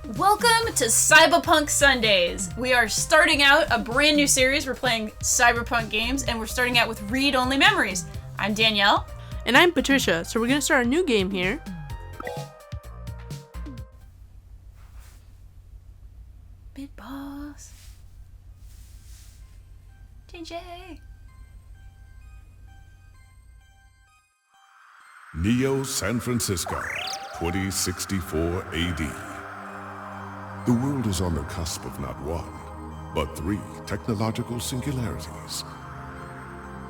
Welcome to Cybahpunk Sundays. We are starting out a brand new series. We're playing cyberpunk games, and we're starting out with read-only memories. I'm Danielle. And I'm Patricia, so we're going to start a new game here. Big boss. JJ. Neo San Francisco, 2064 AD. The world is on the cusp of not one, but three technological singularities.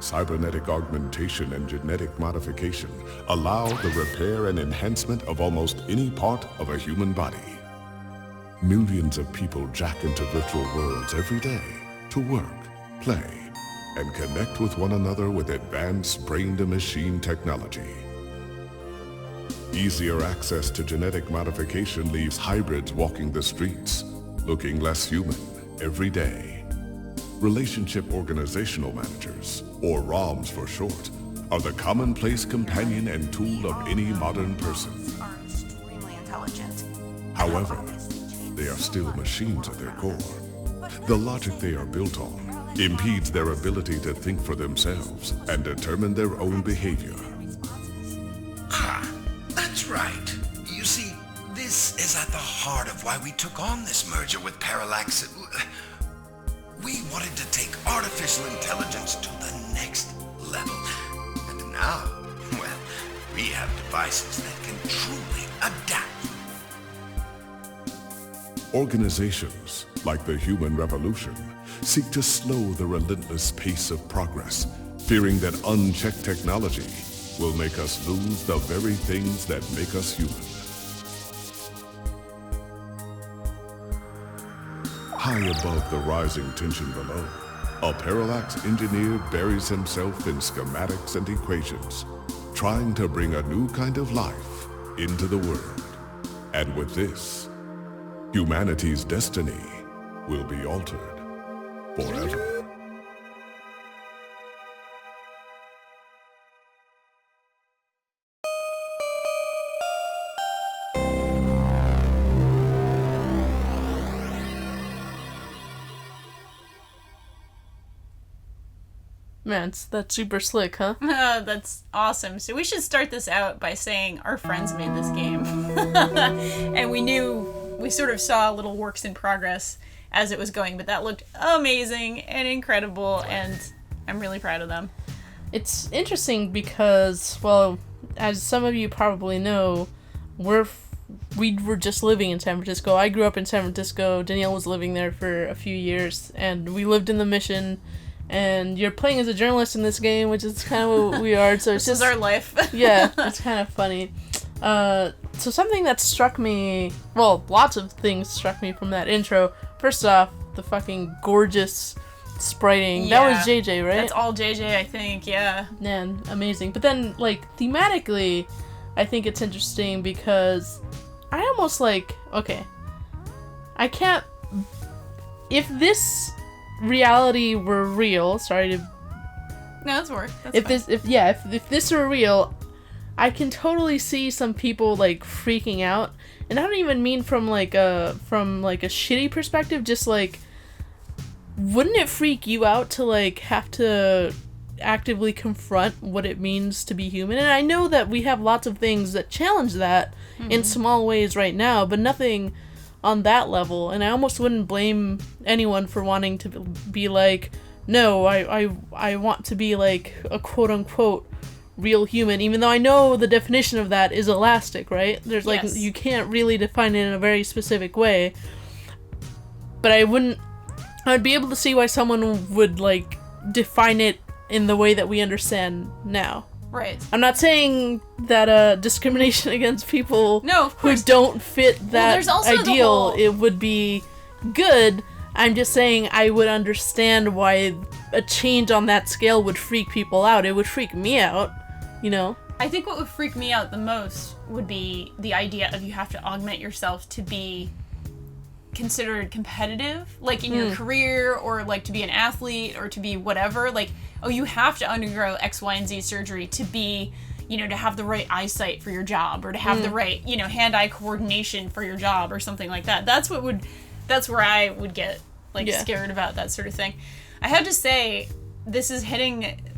Cybernetic augmentation and genetic modification allow the repair and enhancement of almost any part of a human body. Millions of people jack into virtual worlds every day to work, play, and connect with one another with advanced brain-to-machine technology. Easier access to genetic modification leaves hybrids walking the streets, looking less human every day. Relationship Organizational Managers, or ROMs for short, are the commonplace companion and tool of any modern person. Are extremely intelligent. However, they are still machines at their core. The logic they are built on impedes their ability to think for themselves and determine their own behavior. That's right. You see, this is at the heart of why we took on this merger with Parallax. We wanted to take artificial intelligence to the next level. And now, well, we have devices that can truly adapt. Organizations, like the Human Revolution, seek to slow the relentless pace of progress, fearing that unchecked technology will make us lose the very things that make us human. High above the rising tension below, a Parallax engineer buries himself in schematics and equations, trying to bring a new kind of life into the world. And with this, humanity's destiny will be altered forever. Man, that's super slick, huh? That's awesome. So we should start this out by saying our friends made this game. And we sort of saw little works in progress as it was going, but that looked amazing and incredible, and I'm really proud of them. It's interesting because, well, as some of you probably know, we were just living in San Francisco. I grew up in San Francisco. Danielle was living there for a few years, and we lived in the Mission. And you're playing as a journalist in this game, which is kind of what we are. So This is our life. Yeah, it's kind of funny. So something that struck me, well, lots of things struck me from that intro. First off, the fucking gorgeous spriting. Yeah, that was JJ, right? That's all JJ, I think, yeah. Man, amazing. But then, like, thematically, I think it's interesting because I almost okay, I can't, if this reality were real, sorry to... No, that's work. That's if fine. if this were real, I can totally see some people freaking out, and I don't even mean from a shitty perspective. Just wouldn't it freak you out to have to actively confront what it means to be human? And I know that we have lots of things that challenge that in small ways right now, but nothing on that level. And I almost wouldn't blame anyone for wanting to be no, I want to be a quote-unquote real human, even though I know the definition of that is elastic, right? There's Yes. You can't really define it in a very specific way. But I would be able to see why someone would define it in the way that we understand now. Right. I'm not saying that discrimination against people No, of who course. don't fit that there's also the ideal, whole- it would be good. I'm just saying I would understand why a change on that scale would freak people out. It would freak me out, you know? I think what would freak me out the most would be the idea of you have to augment yourself to be considered competitive, in your career, or to be an athlete, or to be whatever. You have to undergo X, Y, and Z surgery to be, you know, to have the right eyesight for your job, or to have the right, you know, hand-eye coordination for your job, or something like that. That's where I would get, like, scared about that sort of thing. I have to say,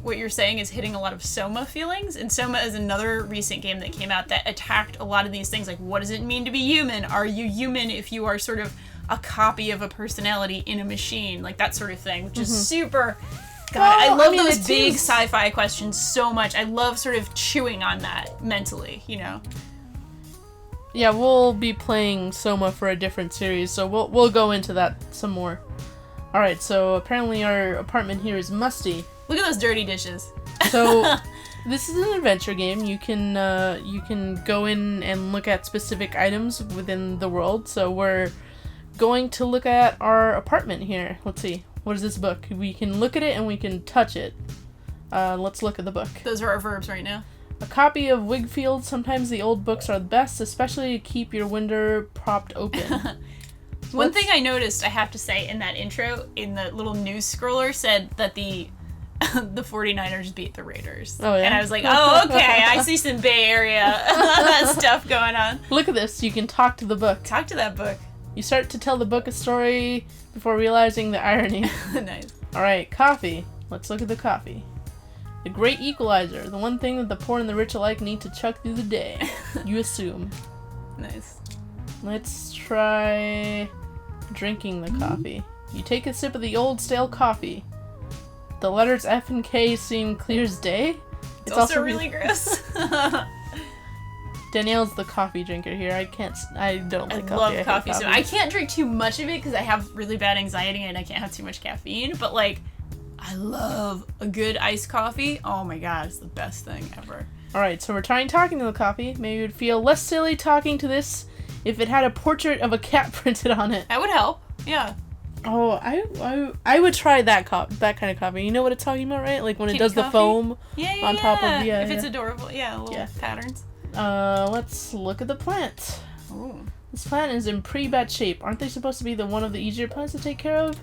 what you're saying is hitting a lot of Soma feelings, and Soma is another recent game that came out that attacked a lot of these things, like, what does it mean to be human? Are you human if you are sort of a copy of a personality in a machine? Like, that sort of thing, which is super... God, I love those big sci-fi questions so much. I love sort of chewing on that mentally, you know? Yeah, we'll be playing Soma for a different series, so we'll go into that some more. Alright, so apparently our apartment here is musty. Look at those dirty dishes. So, this is an adventure game. You can go in and look at specific items within the world. So we're going to look at our apartment here. Let's see. What is this book? We can look at it and we can touch it. Let's look at the book. Those are our verbs right now. A copy of Wigfield. Sometimes the old books are the best, especially to keep your window propped open. One thing I noticed, I have to say, in that intro, in the little news scroller, said that the 49ers beat the Raiders. Oh, yeah? And I was like, oh, okay, I see some Bay Area stuff going on. Look at this. You can talk to the book. Talk to that book. You start to tell the book a story before realizing the irony. Nice. Alright, coffee. Let's look at the coffee. The great equalizer. The one thing that the poor and the rich alike need to chuck through the day. You assume. Nice. Let's try drinking the coffee. You take a sip of the old stale coffee. The letters F and K seem clear as day. It's also really gross. Danielle's the coffee drinker here. I don't like coffee. I love coffee. So I can't drink too much of it because I have really bad anxiety and I can't have too much caffeine. But, like, I love a good iced coffee. Oh my god, it's the best thing ever. Alright, so we're trying talking to the coffee. Maybe it would feel less silly talking to this if it had a portrait of a cat printed on it. That would help. Yeah. Oh, I would try that kind of coffee. You know what it's talking about, right? Like when it does the foam on top of if it's adorable. Yeah, little patterns. Let's look at the plant. Ooh. This plant is in pretty bad shape. Aren't they supposed to be one of the easier plants to take care of?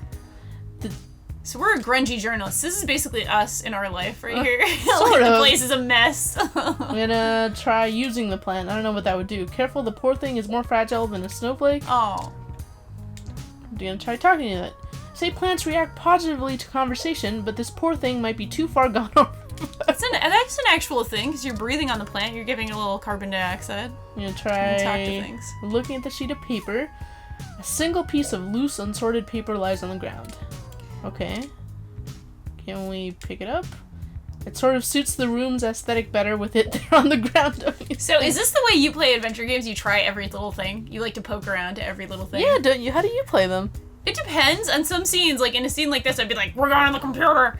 So we're a grungy journalist. This is basically us in our life right here. Sort of. The place is a mess. I'm gonna try using the plant. I don't know what that would do. Careful, the poor thing is more fragile than a snowflake. Oh. I'm gonna try talking to it. Say plants react positively to conversation, but this poor thing might be too far gone over. That's an actual thing, because you're breathing on the plant, you're giving it a little carbon dioxide. I'm gonna try talk to things. Looking at the sheet of paper. A single piece of loose, unsorted paper lies on the ground. Okay. Can we pick it up? It sort of suits the room's aesthetic better with it there on the ground. So is this the way you play adventure games? You try every little thing? You like to poke around to every little thing? Yeah, don't you? How do you play them? It depends. On some scenes, like in a scene like this, I'd be like, we're going on the computer.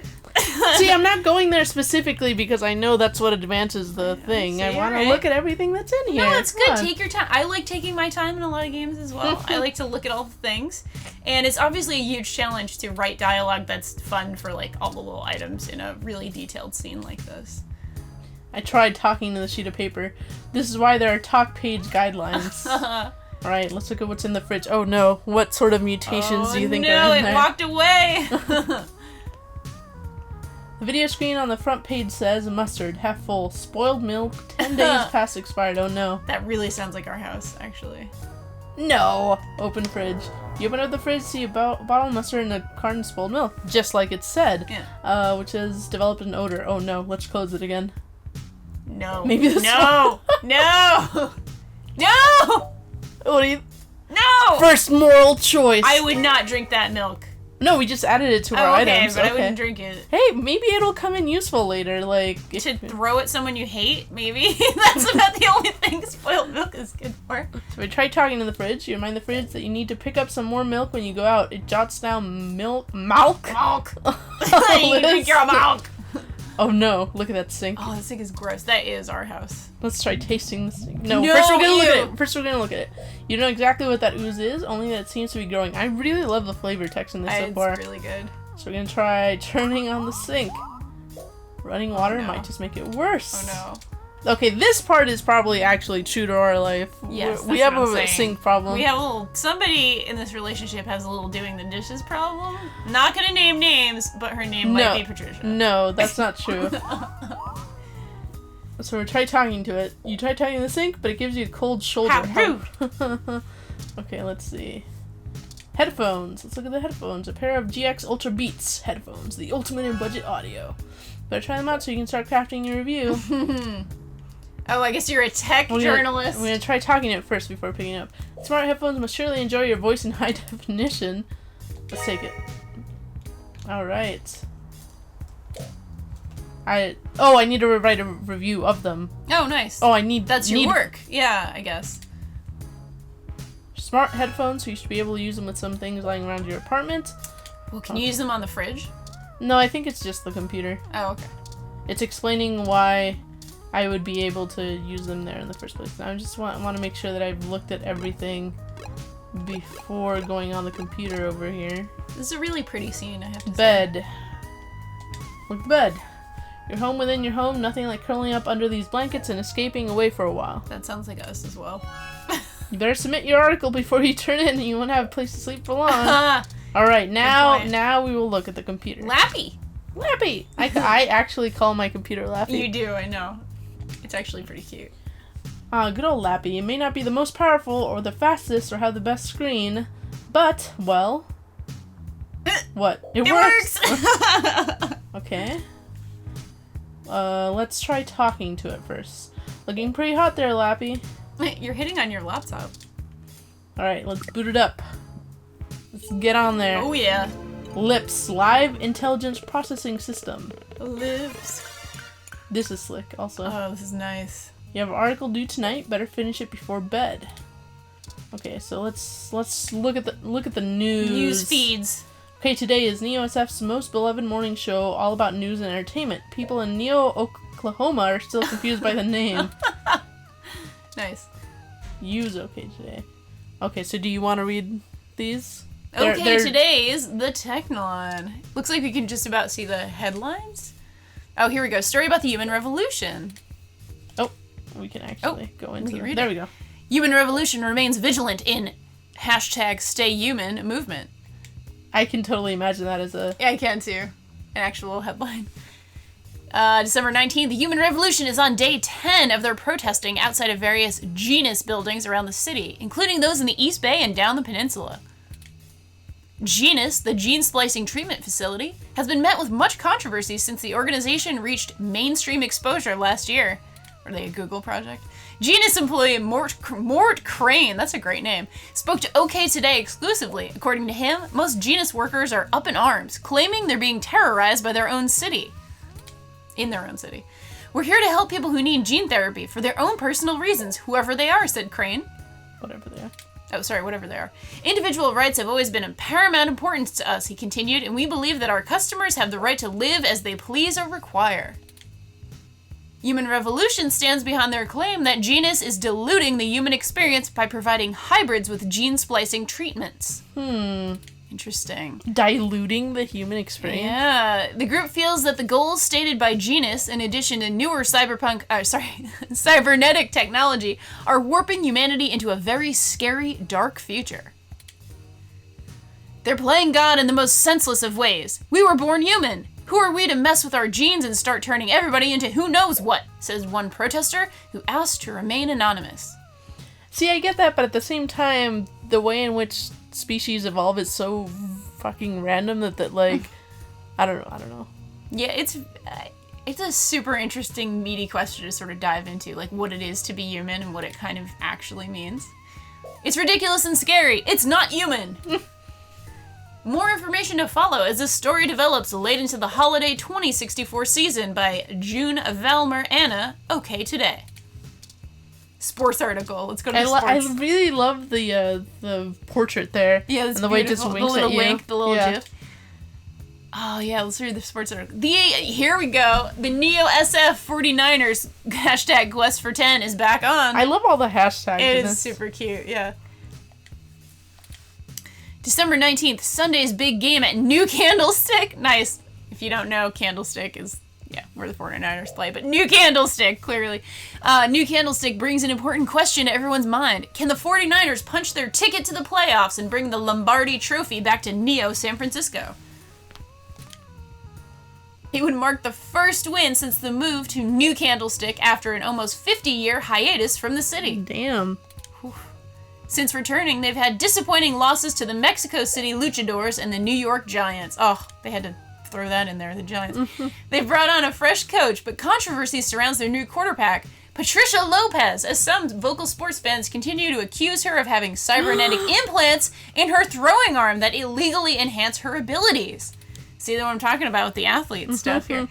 See, I'm not going there specifically because I know that's what advances the thing. See, I want right? to look at everything that's in here. No, it's good. Take your time. I like taking my time in a lot of games as well. I like to look at all the things. And it's obviously a huge challenge to write dialogue that's fun for, like, all the little items in a really detailed scene like this. I tried talking to the sheet of paper. This is why there are talk page guidelines. Alright, let's look at what's in the fridge. Oh no, what sort of mutations do you think are in there? No, it walked away! The video screen on the front page says mustard, half full, spoiled milk, 10 days past expired. Oh no. That really sounds like our house, actually. No! Open fridge. You open up the fridge, see a bottle of mustard and a carton of spoiled milk, just like it said. Yeah. Which has developed an odor. Oh no, let's close it again. No. Maybe this No! No! No! What do you... No! First moral choice. I would not drink that milk. No, we just added it to our items. But I wouldn't drink it. Hey, maybe it'll come in useful later, like... To throw at someone you hate, maybe? That's about the only thing spoiled milk is good for. So we tried talking to the fridge. You remind the fridge that you need to pick up some more milk when you go out. It jots down milk. Milk! You drink your milk! Oh no, look at that sink. Oh, this thing is gross. That is our house. Let's try tasting this thing. No, first we're gonna look at it. First we're gonna look at it. You know exactly what that ooze is, only that it seems to be growing. I really love the flavor text in this so far. It's really good. So we're gonna try turning on the sink. Running water might just make it worse. Oh no. Okay, this part is probably actually true to our life. Yes, we have a sink problem. We have a little... Somebody in this relationship has a little doing the dishes problem. Not gonna name names, but her name might be Patricia. No, that's not true. So try talking to it. You try talking to the sink, but it gives you a cold shoulder. How rude. Okay, let's see. Headphones. Let's look at the headphones. A pair of GX Ultra Beats headphones. The ultimate in budget audio. Better try them out so you can start crafting your review. Oh, I guess you're a tech journalist. I'm gonna try talking to it first before picking it up. Smart headphones must surely enjoy your voice in high definition. Let's take it. Alright. I need to write a review of them. Oh, nice. Oh, That's your work. Yeah, I guess. Smart headphones, so you should be able to use them with some things lying around your apartment. Well, can you use them on the fridge? No, I think it's just the computer. Oh, okay. It's explaining why I would be able to use them there in the first place. I just want to make sure that I've looked at everything before going on the computer over here. This is a really pretty scene, I have to say. Bed. Look at the bed. You're home within your home, nothing like curling up under these blankets and escaping away for a while. That sounds like us as well. You better submit your article before you turn in, and you won't have a place to sleep for long. Alright, now we will look at the computer. Lappy! Lappy! I actually call my computer Lappy. You do, I know. It's actually pretty cute. Good old Lappy. It may not be the most powerful, or the fastest, or have the best screen, but, well... What? It works! Okay. Let's try talking to it first. Looking pretty hot there, Lappy. You're hitting on your laptop. Alright, let's boot it up. Let's get on there. Oh, yeah. Lips. Live Intelligence Processing System. Lips. This is slick, also. Oh, this is nice. You have an article due tonight. Better finish it before bed. Okay, so let's look at the news. News feeds. Okay, today is NeoSF's most beloved morning show, all about news and entertainment. People in Neo, Oklahoma are still confused by the name. Nice. Use okay today. Okay, so do you want to read these? Okay, today's the Technolon. Looks like we can just about see the headlines. Oh, here we go. Story about the human revolution. Oh, we can actually go into it. There we go. Human revolution remains vigilant in #StayHuman movement. I can totally imagine that as a... Yeah, I can too. An actual headline. December 19th, the Human Revolution is on day 10 of their protesting outside of various Genus buildings around the city, including those in the East Bay and down the peninsula. Genus, the gene splicing treatment facility, has been met with much controversy since the organization reached mainstream exposure last year. Are they a Google project? Genus employee Mort Crane, that's a great name, spoke to OK Today exclusively. According to him, most Genus workers are up in arms, claiming they're being terrorized by their own city. In their own city. We're here to help people who need gene therapy for their own personal reasons, whoever they are, said Crane. Whatever they are. Oh, sorry, whatever they are. Individual rights have always been of paramount importance to us, he continued, and we believe that our customers have the right to live as they please or require. Human Revolution stands behind their claim that Genus is diluting the human experience by providing hybrids with gene splicing treatments. Interesting. Diluting the human experience? Yeah. The group feels that the goals stated by Genus, in addition to newer cybernetic technology, are warping humanity into a very scary, dark future. They're playing God in the most senseless of ways. We were born human. Who are we to mess with our genes and start turning everybody into who knows what, says one protester who asked to remain anonymous. See, I get that, but at the same time, the way in which species evolve is so fucking random that like, I don't know. Yeah, it's a super interesting, meaty question to sort of dive into, like what it is to be human and what it kind of actually means. It's ridiculous and scary. It's not human. More information to follow as this story develops late into the holiday 2064 season by June Valmer Anna, OK Today. Sports article. Let's go to the sports. I really love the portrait there. Yeah, it's and the way it just winks the little at you. wink, the little gif. Oh yeah, let's read the sports article. Here we go. The Neo SF 49ers hashtag Quest for 10 is back on. I love all the hashtags. It is super cute, yeah. December 19th, Sunday's big game at New Candlestick. Nice. If you don't know, Candlestick is, yeah, where the 49ers play, but New Candlestick, clearly. New Candlestick brings an important question to everyone's mind. Can the 49ers punch their ticket to the playoffs and bring the Lombardi Trophy back to Neo San Francisco? It would mark the first win since the move to New Candlestick after an almost 50-year hiatus from the city. Damn. Since returning, they've had disappointing losses to the Mexico City Luchadors and the New York Giants. Oh, they had to throw that in there, the Giants. They've brought on a fresh coach, but controversy surrounds their new quarterback, Patricia Lopez, as some vocal sports fans continue to accuse her of having cybernetic implants in her throwing arm that illegally enhance her abilities. See what I'm talking about with the athlete stuff here?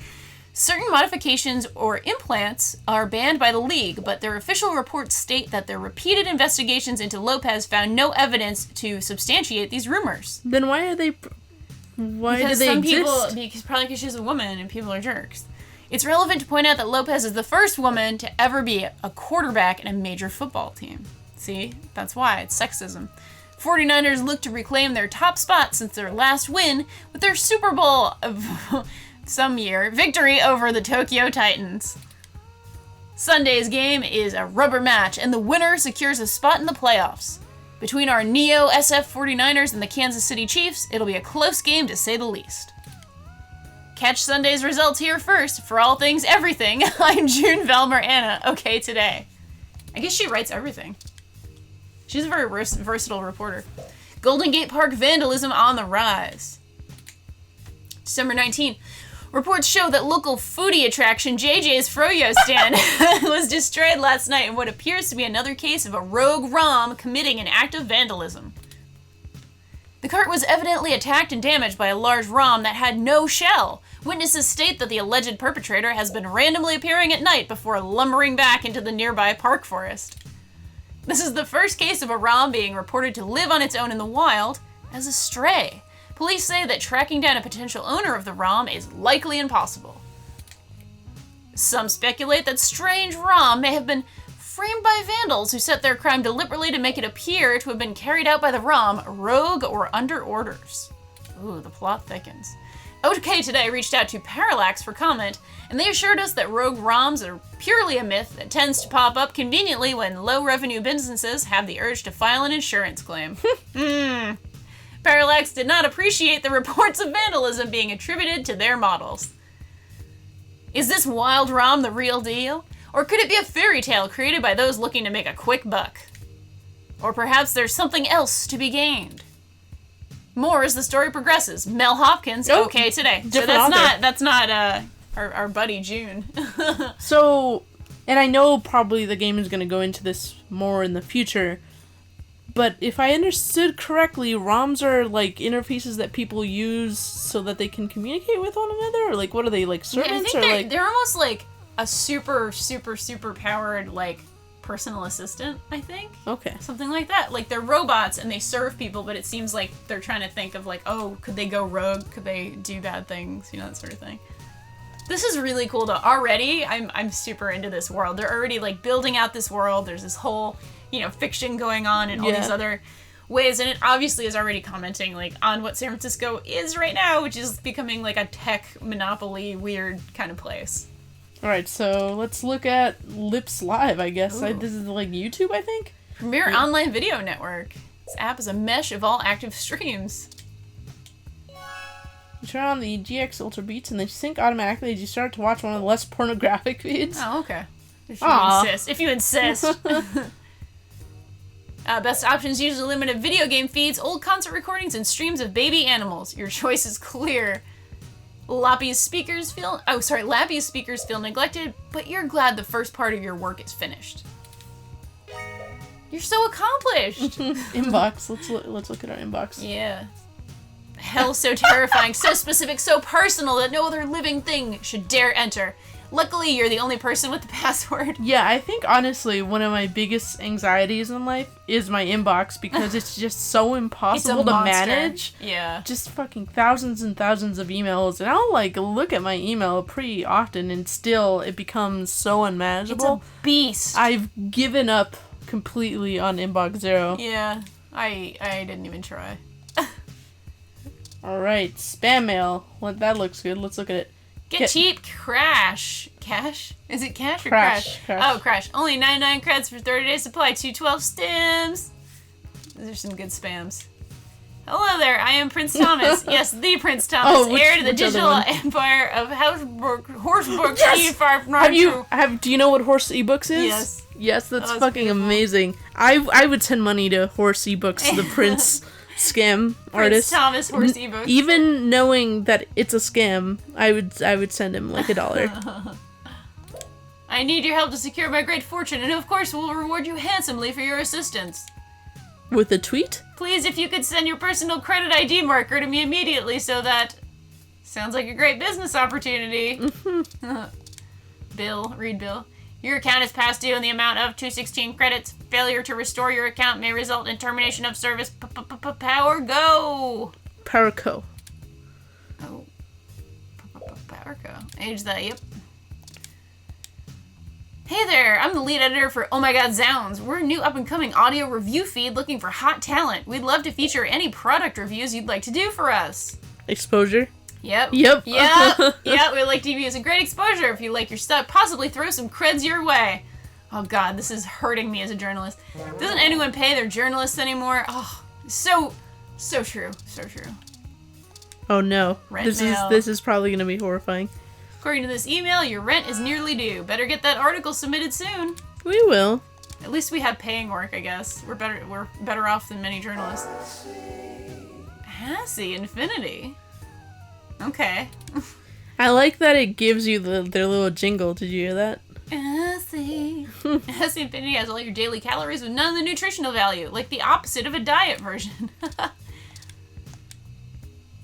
Certain modifications or implants are banned by the league, but their official reports state that their repeated investigations into Lopez found no evidence to substantiate these rumors. Then why are they... Why Because do they some exist? people, probably because she's a woman and people are jerks. It's relevant to point out that Lopez is the first woman to ever be a quarterback in a major football team. See? That's why. It's sexism. 49ers look to reclaim their top spot since their last win with their Super Bowl of some year victory over the Tokyo Titans. Sunday's game is a rubber match, and the winner secures a spot in the playoffs. Between our Neo SF 49ers and the Kansas City Chiefs, it'll be a close game to say the least. Catch Sunday's results here first. For all things everything, I'm June Velmer Anna. Okay, today. I guess she writes everything. She's a very versatile reporter. Golden Gate Park vandalism on the rise. December 19. Reports show that local foodie attraction JJ's Froyo stand was destroyed last night in what appears to be another case of a rogue Rom committing an act of vandalism. The cart was evidently attacked and damaged by a large Rom that had no shell. Witnesses state that the alleged perpetrator has been randomly appearing at night before lumbering back into the nearby park forest. This is the first case of a Rom being reported to live on its own in the wild as a stray. Police say that tracking down a potential owner of the Rom is likely impossible. Some speculate that strange Rom may have been framed by vandals who set their crime deliberately to make it appear to have been carried out by the Rom, rogue or under orders. Ooh, the plot thickens. OK Today reached out to Parallax for comment, and they assured us that rogue ROMs are purely a myth that tends to pop up conveniently when low-revenue businesses have the urge to file an insurance claim. Parallax did not appreciate the reports of vandalism being attributed to their models. Is this wild ROM the real deal? Or could it be a fairy tale created by those looking to make a quick buck? Or perhaps there's something else to be gained. More as the story progresses. Mel Hopkins, OK Today. So that's not our buddy June. So, and I know probably the game is going to go into this more in the future, but if I understood correctly, ROMs are like interfaces that people use so that they can communicate with one another, or like what are they, like servants? Yeah, I think or they're almost like a super powered like personal assistant, I think. Okay. Something like that. Like they're robots and they serve people, but it seems like they're trying to think of like, oh, could they go rogue? Could they do bad things? You know, that sort of thing. This is really cool though. Already, I'm super into this world. They're already like building out this world. There's this whole, you know, fiction going on and all these other ways, and it obviously is already commenting like on what San Francisco is right now, which is becoming like a tech monopoly weird kind of place. All right, so let's look at Lips Live, I guess. Ooh. This is like YouTube, I think? Premier online video network. This app is a mesh of all active streams. You turn on the GX Ultra Beats and they sync automatically as you start to watch one of the less pornographic feeds. Oh, okay. If you insist. Best options usually limited video game feeds, old concert recordings, and streams of baby animals. Your choice is clear. Lappy's speakers feel neglected, but you're glad the first part of your work is finished. You're so accomplished. Inbox. Let's look at our inbox. Yeah. Hell, so terrifying, so specific, so personal that no other living thing should dare enter. Luckily, you're the only person with the password. Yeah, I think honestly one of my biggest anxieties in life is my inbox because it's just so impossible to manage. Yeah. Just fucking thousands and thousands of emails, and I'll like look at my email pretty often and still it becomes so unmanageable. It's a beast. I've given up completely on Inbox Zero. Yeah. I didn't even try. Alright, spam mail. That looks good. Let's look at it. Get cheap, crash. Cash? Is it cash or Crash? Oh, crash. Only 99 creds for 30 days supply, 212 stims. Those are some good spams. Hello there, I am Prince Thomas. Yes, the Prince Thomas, heir to the which other digital one? empire of Horsebrook. Yes! Do you know what Horse eBooks is? Yes. Yes, that's Oh, fucking beautiful. amazing. I would send money to Horse eBooks, the Prince scam artist. Prince Thomas Horse eBooks. Even knowing that it's a scam, I would send him like $1. I need your help to secure my great fortune, and of course we'll reward you handsomely for your assistance. With a tweet? Please, if you could send your personal credit ID marker to me immediately so that... Sounds like a great business opportunity. Read bill. Your account is past due in the amount of 216 credits. Failure to restore your account may result in termination of service. Power go! Paraco. Oh. Power go. Age that, yep. Hey there, I'm the lead editor for Oh My God Zounds. We're a new up-and-coming audio review feed looking for hot talent. We'd love to feature any product reviews you'd like to do for us. Exposure. Yep. Yep. Yep, we'd like to give you some great exposure if you like your stuff. Possibly throw some creds your way. Oh God, this is hurting me as a journalist. Doesn't anyone pay their journalists anymore? Oh, so true. So true. Oh no. Rent This mail. is probably gonna be horrifying. According to this email, your rent is nearly due. Better get that article submitted soon. We will. At least we have paying work, I guess. We're better off than many journalists. Hassie Infinity. Okay. I like that it gives you their little jingle. Did you hear that? Hassie. Hassie Infinity has all your daily calories with none of the nutritional value, like the opposite of a diet version.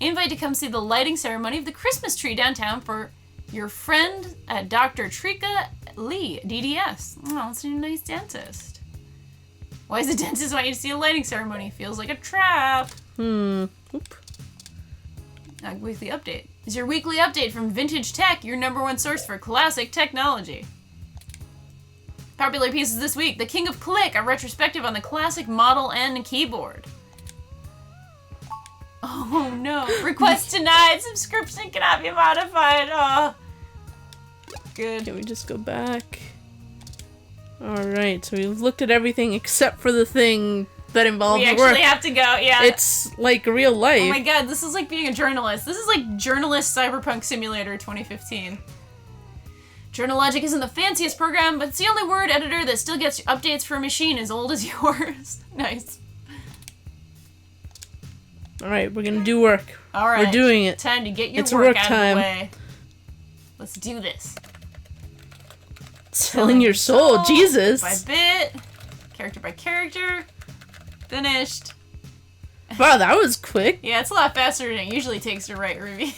Invite to come see the lighting ceremony of the Christmas tree downtown for your friend Dr. Trika Lee, DDS. Oh, that's a nice dentist. Why does the dentist want you to see a lighting ceremony? Feels like a trap. Oop. Weekly update. Is your weekly update from Vintage Tech, your #1 source for classic technology. Popular pieces this week. The King of Click, a retrospective on the classic Model N keyboard. Oh no. Request denied. Subscription cannot be modified. Oh. Good. Can we just go back? Alright, so we've looked at everything except for the thing that involves We work. actually have to go, yeah. It's like real life. Oh my god, this is like being a journalist. This is like Journalist Cyberpunk Simulator 2015. Journalogic isn't the fanciest program, but it's the only word editor that still gets updates for a machine as old as yours. Nice. Alright, we're gonna do work. Alright. We're doing it. Time to get your It's work work out time. of the way. Let's do this. Selling your soul, Jesus. By bit. Character by character. Finished. Wow, that was quick. Yeah, it's a lot faster than it usually takes to write reviews.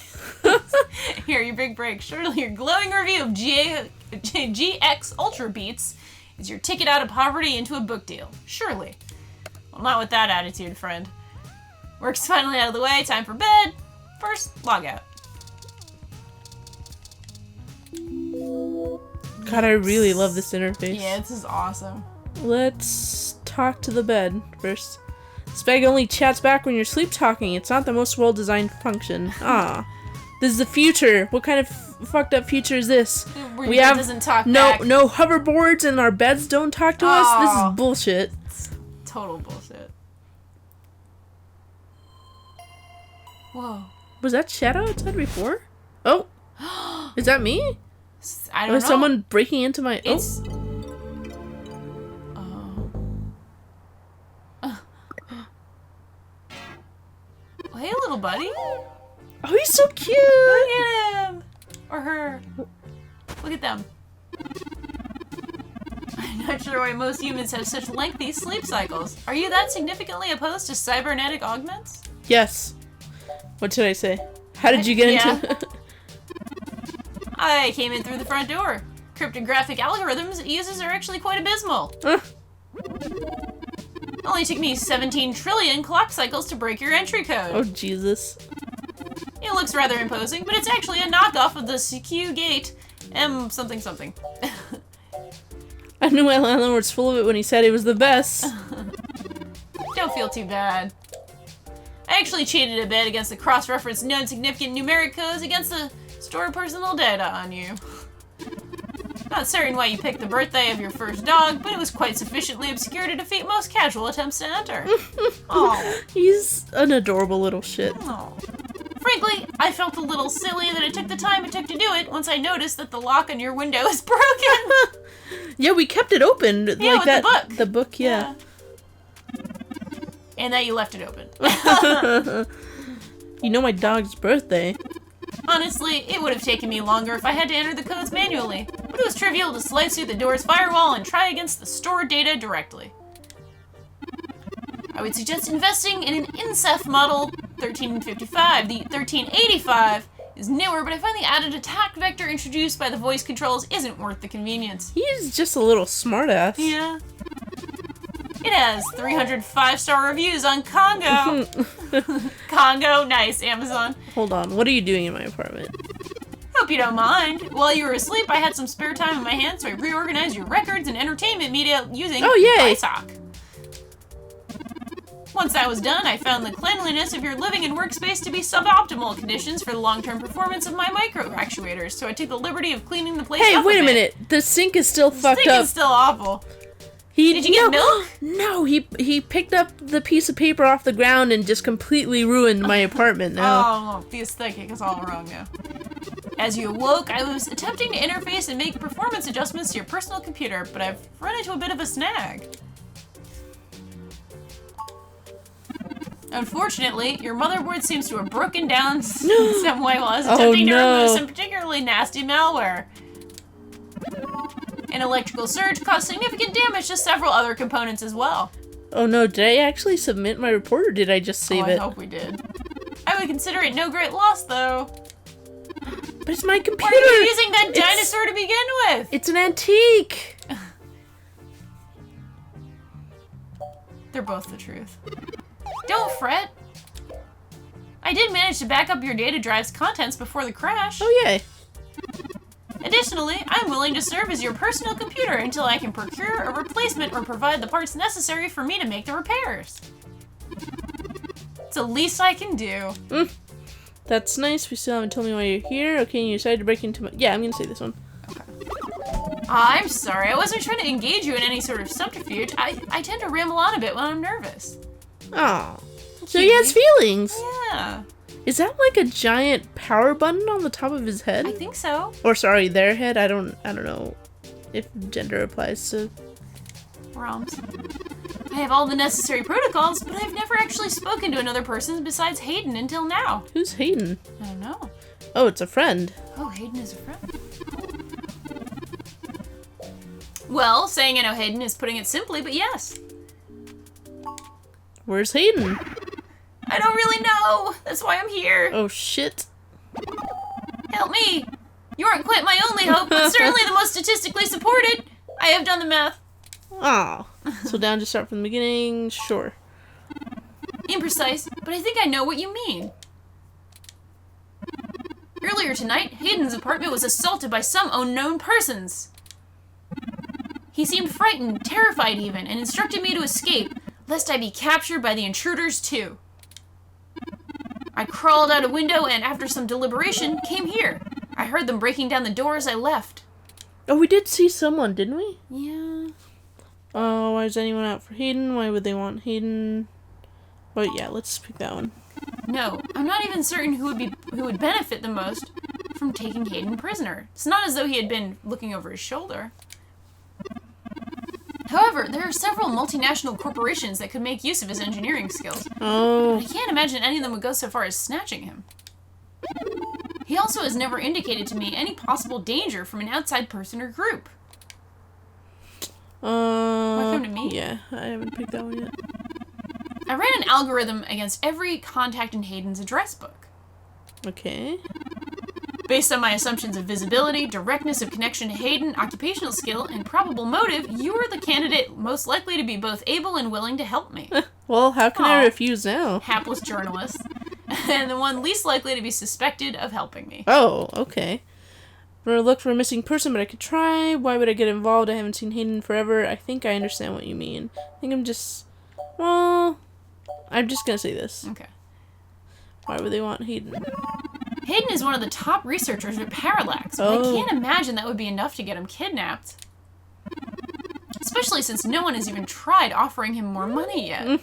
Here, your big break. Surely your glowing review of GX Ultra Beats is your ticket out of poverty into a book deal. Surely. Well, not with that attitude, friend. Work's finally out of the way. Time for bed. First, log out. God, I really love this interface. Yeah, this is awesome. Let's talk to the bed first. Spag only chats back when you're sleep talking. It's not the most well-designed function. Ah. This is the future. What kind of fucked up future is this? Where your bed doesn't talk back. no hoverboards and our beds don't talk to us? This Aw. is bullshit. Total bullshit. Whoa. Was that Shadow outside before? Oh. Is that me? I don't Was know. someone breaking into my... It's... Oh, hey, little buddy. Oh, he's so cute! Look at him! Or her. Look at them. I'm not sure why most humans have such lengthy sleep cycles. Are you that significantly opposed to cybernetic augments? Yes. What should I say? How did you get into... I came in through the front door. Cryptographic algorithms it uses are actually quite abysmal. Only took me 17 trillion clock cycles to break your entry code. Oh, Jesus. It looks rather imposing, but it's actually a knockoff of the CQ gate M something something. I knew my landlord was full of it when he said it was the best. Don't feel too bad. I actually cheated a bit against the cross-reference non-significant numeric codes against the store personal data on you. Not certain why you picked the birthday of your first dog, but it was quite sufficiently obscure to defeat most casual attempts to enter. Oh. He's an adorable little shit. Oh. Frankly, I felt a little silly that it took the time it took to do it once I noticed that the lock on your window is broken. Yeah, we kept it open. Yeah, like with that. the book. The book, yeah. And that you left it open. You know my dog's birthday. Honestly, it would have taken me longer if I had to enter the codes manually, but it was trivial to slice through the door's firewall and try against the stored data directly. I would suggest investing in an INCEF model 1355. The 1385 is newer, but I find the added attack vector introduced by the voice controls isn't worth the convenience. He's just a little smartass. Yeah. It has 305-star reviews on Congo. Congo, nice, Amazon. Hold on, what are you doing in my apartment? Hope you don't mind. While you were asleep, I had some spare time in my hands, so I reorganized your records and entertainment media using BISOC. Once that was done, I found the cleanliness of your living and workspace to be suboptimal conditions for the long-term performance of my micro actuators, so I took the liberty of cleaning the place up. Hey, wait a bit. minute. The sink is still fucked The sink up. is still awful. Did you get milk? No, he picked up the piece of paper off the ground and just completely ruined my apartment now. Oh, the aesthetic is all wrong now. As you awoke, I was attempting to interface and make performance adjustments to your personal computer, but I've run into a bit of a snag. Unfortunately, your motherboard seems to have broken down some way while I was attempting to remove some particularly nasty malware. An electrical surge caused significant damage to several other components as well. Oh no, did I actually submit my report or did I just save it? I hope we did. I would consider it no great loss, though. But it's my computer! Why are you using that dinosaur to begin with? It's an antique! They're both the truth. Don't fret. I did manage to back up your data drive's contents before the crash. Oh yay. Additionally, I'm willing to serve as your personal computer until I can procure a replacement or provide the parts necessary for me to make the repairs. It's the least I can do. That's nice. We still haven't told me why you're here. Okay, you decided to break into my... Yeah, I'm gonna say this one. I'm sorry, I wasn't trying to engage you in any sort of subterfuge. I tend to ramble on a bit when I'm nervous. Oh. So he has feelings. Yeah. Is that like a giant power button on the top of his head? I think so. Or sorry, their head? I don't know if gender applies to... ROMs. I have all the necessary protocols, but I've never actually spoken to another person besides Hayden until now. Who's Hayden? I don't know. Oh, it's a friend. Oh, Hayden is a friend. Well, saying I know Hayden is putting it simply, but yes. Where's Hayden? I don't really know. That's why I'm here. Oh, shit. Help me. You aren't quite my only hope, but certainly the most statistically supported. I have done the math. Oh. So down to start from the beginning? Sure. Imprecise, but I think I know what you mean. Earlier tonight, Hayden's apartment was assaulted by some unknown persons. He seemed frightened, terrified even, and instructed me to escape, lest I be captured by the intruders too. I crawled out a window and, after some deliberation, came here. I heard them breaking down the door as I left. Oh, we did see someone, didn't we? Yeah. Oh, why is anyone out for Hayden? Why would they want Hayden? Well, yeah, let's pick that one. No, I'm not even certain who would benefit the most from taking Hayden prisoner. It's not as though he had been looking over his shoulder. However, there are several multinational corporations that could make use of his engineering skills. Oh. I can't imagine any of them would go so far as snatching him. He also has never indicated to me any possible danger from an outside person or group. Why come to me? Yeah, I haven't picked that one yet. I ran an algorithm against every contact in Hayden's address book. Okay. Based on my assumptions of visibility, directness of connection to Hayden, occupational skill, and probable motive, you are the candidate most likely to be both able and willing to help me. Well, how can I Aw. refuse now? Hapless journalist. And the one least likely to be suspected of helping me. Oh, okay. We're gonna look for a missing person, but I could try. Why would I get involved? I haven't seen Hayden forever. I think I understand what you mean. I think I'm just... Well... I'm just gonna say this. Okay. Why would they want Hayden? Hayden is one of the top researchers at Parallax, but I can't imagine that would be enough to get him kidnapped. Especially since no one has even tried offering him more money yet.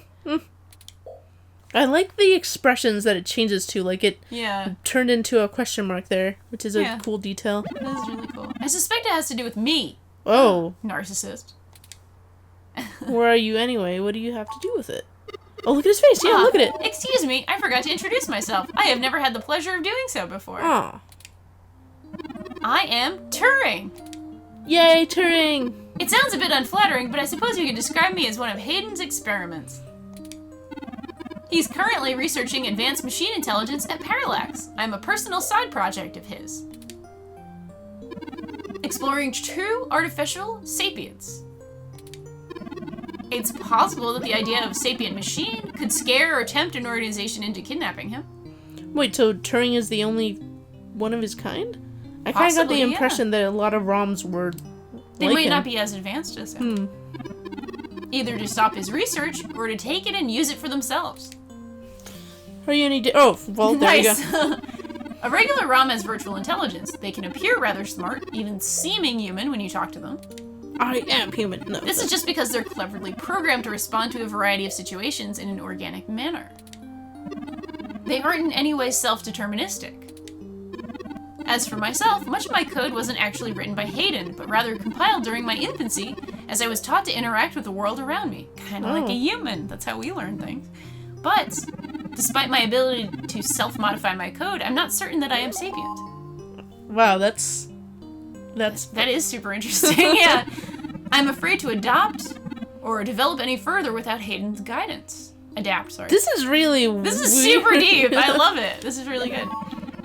I like the expressions that it changes to, like it Yeah. turned into a question mark there, which is a cool detail. That is really cool. I suspect it has to do with me. Oh. Narcissist. Where are you anyway? What do you have to do with it? Oh, look at his face. Yeah, look at it. Excuse me, I forgot to introduce myself. I have never had the pleasure of doing so before. Aw. I am Turing. Yay, Turing! It sounds a bit unflattering, but I suppose you could describe me as one of Hayden's experiments. He's currently researching advanced machine intelligence at Parallax. I'm a personal side project of his. Exploring true artificial sapience. It's possible that the idea of a sapient machine could scare or tempt an organization into kidnapping him. Wait, so Turing is the only one of his kind? I kind of got the Possibly, impression that a lot of ROMs were They like might him. not be as advanced as him. Either to stop his research or to take it and use it for themselves. Are you any oh, well, there you go. A regular ROM has virtual intelligence. They can appear rather smart, even seeming human when you talk to them. I am human. No. This is just because they're cleverly programmed to respond to a variety of situations in an organic manner. They aren't in any way self-deterministic. As for myself, much of my code wasn't actually written by Hayden, but rather compiled during my infancy as I was taught to interact with the world around me. Kind of like a human. That's how we learn things. But, despite my ability to self-modify my code, I'm not certain that I am sapient. Wow, that is super interesting, yeah. I'm afraid to adopt or develop any further without Hayden's guidance. Adapt, sorry. This is really This is super deep. I love it. This is really good.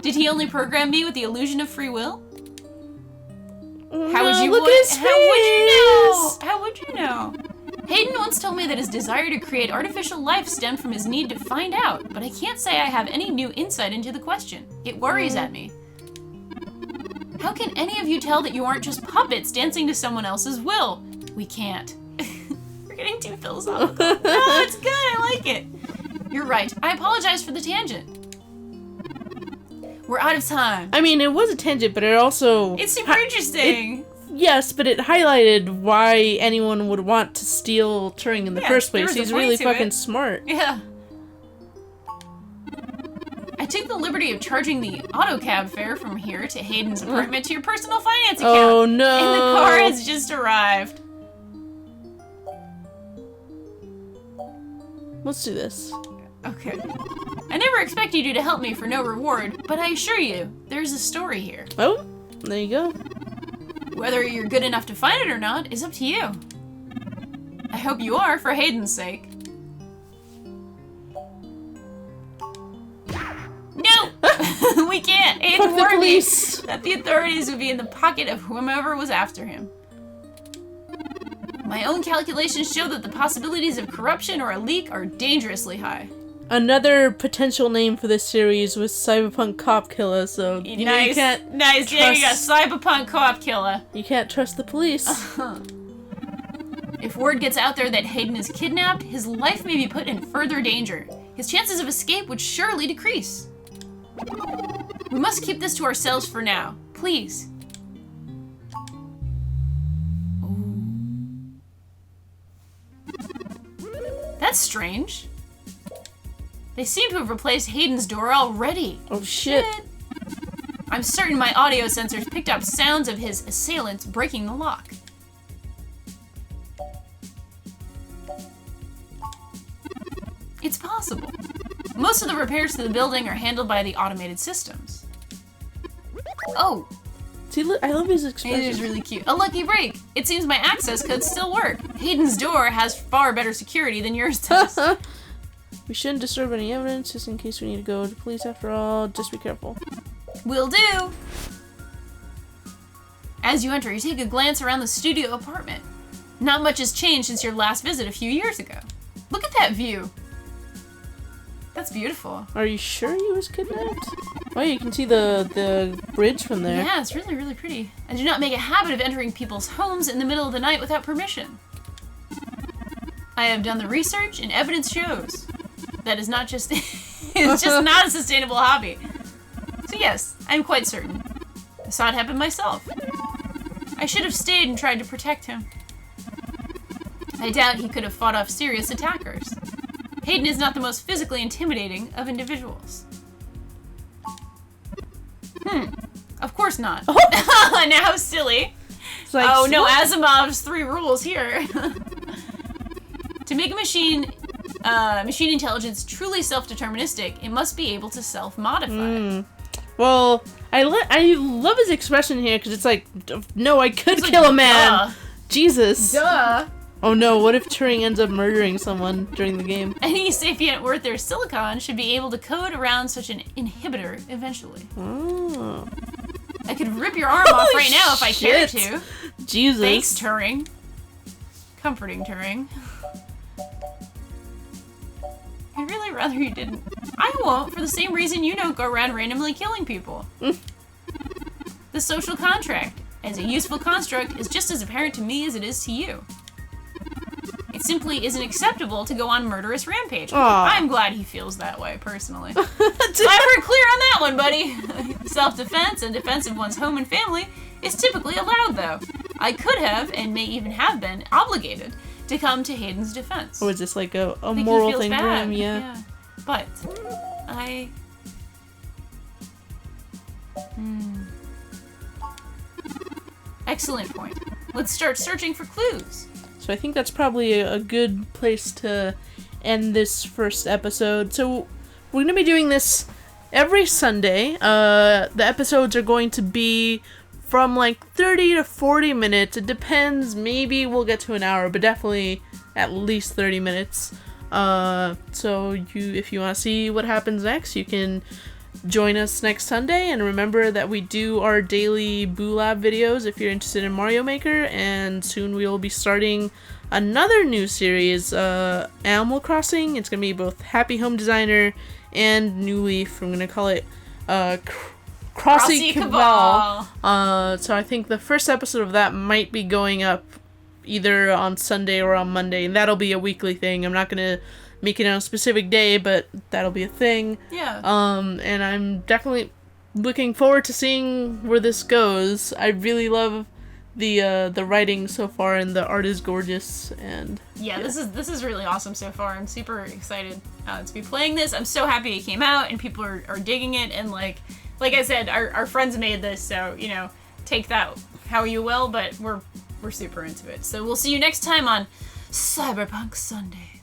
Did he only program me with the illusion of free will? How would you look at his face? How would you know? Hayden once told me that his desire to create artificial life stemmed from his need to find out, but I can't say I have any new insight into the question. It worries at me. How can any of you tell that you aren't just puppets dancing to someone else's will? We can't. We're getting too philosophical. No, it's good. I like it. You're right. I apologize for the tangent. We're out of time. I mean, it was a tangent, but it also... It's super interesting. Yes, but it highlighted why anyone would want to steal Turing in the first place. He's really fucking smart. Yeah. I took the liberty of charging the auto cab fare from here to Hayden's apartment to your personal finance account. Oh no. And the car has just arrived. Let's do this. Okay. I never expected you to help me for no reward, but I assure you, there's a story here. Oh, there you go. Whether you're good enough to find it or not is up to you. I hope you are, for Hayden's sake. No! We can't! Hayden Fuck the warned me police. that the authorities would be in the pocket of whomever was after him. My own calculations show that the possibilities of corruption or a leak are dangerously high. Another potential name for this series was Cyberpunk Cop Killer, so you know, you can't Nice, yeah, you got Cybahpunk Co-op Killer. You can't trust the police. If word gets out there that Hayden is kidnapped, his life may be put in further danger. His chances of escape would surely decrease. We must keep this to ourselves for now. Please. Ooh. That's strange. They seem to have replaced Hayden's door already. Oh shit. I'm certain my audio sensors picked up sounds of his assailants breaking the lock. It's possible. Most of the repairs to the building are handled by the automated systems. Oh, See, look, I love his it expression. is really cute. A lucky break. It seems my access codes still work. Hayden's door has far better security than yours does. We shouldn't disturb any evidence, just in case we need to go to police after all. Just be careful. Will do. As you enter, you take a glance around the studio apartment. Not much has changed since your last visit a few years ago. Look at that view. That's beautiful. Are you sure he was kidnapped? Oh, you can see the bridge from there. Yeah, it's really, really pretty. I do not make a habit of entering people's homes in the middle of the night without permission. I have done the research, and evidence shows that is not just it's just not a sustainable hobby. So yes, I'm quite certain. I saw it happen myself. I should have stayed and tried to protect him. I doubt he could have fought off serious attackers. Hayden is not the most physically intimidating of individuals. Of course not. Now silly. It's like, Oh no, Asimov's 3 rules here. To make a machine intelligence truly self-deterministic, it must be able to self-modify. Well, I love his expression here because it's like, no, I could kill a man. Duh. Jesus. Duh. Oh no, what if Turing ends up murdering someone during the game? Any sapient worth their silicon should be able to code around such an inhibitor eventually. Oh. I could rip your arm off right now if I cared shit. to. Jesus. Thanks, Turing. Comforting Turing. I'd really rather you didn't. I won't, for the same reason you don't go around randomly killing people. The social contract, as a useful construct, is just as apparent to me as it is to you. It simply isn't acceptable to go on murderous rampage. Aw. I'm glad he feels that way, personally. Glad we're clear on that one, buddy. Self-defense and defense of one's home and family is typically allowed, though. I could have, and may even have been, obligated to come to Hayden's defense. Or is this like a I think moral he feels thing for bad. him? Yeah. But I. Excellent point. Let's start searching for clues. So I think that's probably a good place to end this first episode. So we're going to be doing this every Sunday. The episodes are going to be from like 30 to 40 minutes. It depends. Maybe we'll get to an hour, but definitely at least 30 minutes. So if you want to see what happens next, you can join us next Sunday. And remember that we do our daily Boo Lab videos if you're interested in Mario Maker. And soon we will be starting another new series, Animal Crossing. It's going to be both Happy Home Designer and New Leaf. I'm going to call it Crossy Cabal. So I think the first episode of that might be going up either on Sunday or on Monday, and that'll be a weekly thing. I'm not going to make it on a specific day, but that'll be a thing. Yeah. And I'm definitely looking forward to seeing where this goes. I really love the writing so far, and the art is gorgeous. And Yeah, this is really awesome so far. I'm super excited to be playing this. I'm so happy it came out and people are digging it. And like I said, our friends made this, so take that how you will. But we're super into it. So we'll see you next time on Cyberpunk Sundays.